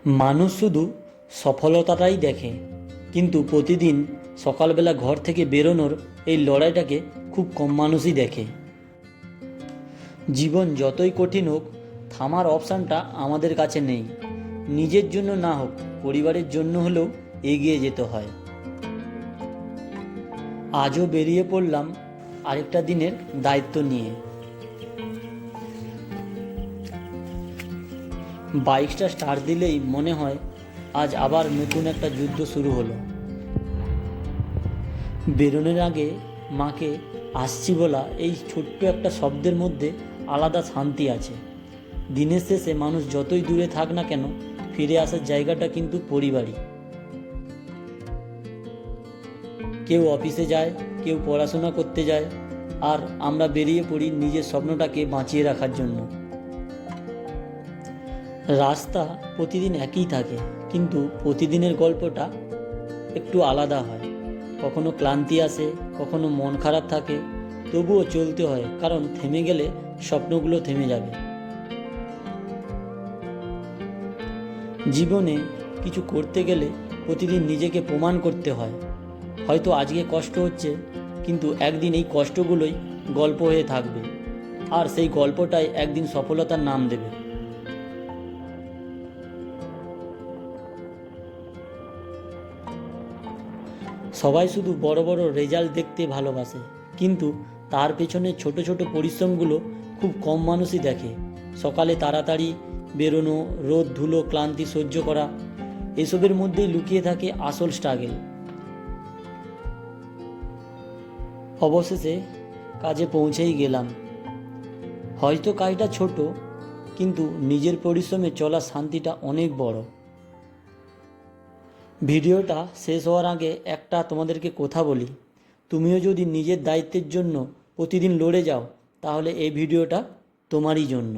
মানুষ শুধু সফলতাটাই দেখে, কিন্তু প্রতিদিন সকালবেলা ঘর থেকে বেরোনোর এই লড়াইটাকে খুব কম মানুষই দেখে। জীবন যতই কঠিন হোক, থামার অপশানটা আমাদের কাছে নেই। নিজের জন্য না হোক, পরিবারের জন্য হলেও এগিয়ে যেতে হয়। আজও বেরিয়ে পড়লাম আরেকটা দিনের দায়িত্ব নিয়ে। বাইকটা স্টার্ট দিলেই মনে হয় আজ আবার নতুন একটা যুদ্ধ শুরু হলো। বেরোনোর আগে মাকে আসছি বলা এই ছোট্ট একটা শব্দের মধ্যে আলাদা শান্তি আছে। দিনের শেষে মানুষ যতই দূরে থাক না কেন, ফিরে আসার জায়গাটা কিন্তু পরিবারই। কেউ অফিসে যায়, কেউ পড়াশোনা করতে যায়, আর আমরা বেরিয়ে পড়ি নিজের স্বপ্নটাকে বাঁচিয়ে রাখার জন্য। রাস্তা প্রতিদিন একই থাকে, কিন্তু প্রতিদিনের গল্পটা একটু আলাদা হয়। কখনো ক্লান্তি আসে, কখনো মন খারাপ থাকে, তবুও চলতে হয়, কারণ থেমে গেলে স্বপ্নগুলো থেমে যাবে। জীবনে কিছু করতে গেলে প্রতিদিন নিজেকে প্রমাণ করতে হয়। হয়তো আজকে কষ্ট হচ্ছে, কিন্তু একদিন এই কষ্টগুলোই গল্প হয়ে থাকবে, আর সেই গল্পটাই একদিন সফলতার নাম দেবে। সবাই শুধু বড় বড় রেজাল্ট দেখতে ভালোবাসে, কিন্তু তার পেছনে ছোট ছোট পরিশ্রমগুলো খুব কম মানুষই দেখে। সকালে তাড়াতাড়ি বেরোনো, রোদ ধুলো ক্লান্তি সহ্য করা, এসবের মধ্যেই লুকিয়ে থাকে আসল স্ট্রাগল। অবশেষে কাজে পৌঁছেই গেলাম। হয়তো কাজটা ছোট, কিন্তু নিজের পরিশ্রমে চলা শান্তিটা অনেক বড়। ভিডিওটা শেষ হওয়ার আগে একটা তোমাদেরকে কথা বলি। তুমিও যদি নিজের দায়িত্বের জন্য প্রতিদিন লড়ে যাও, তাহলে এই ভিডিওটা তোমারই জন্য।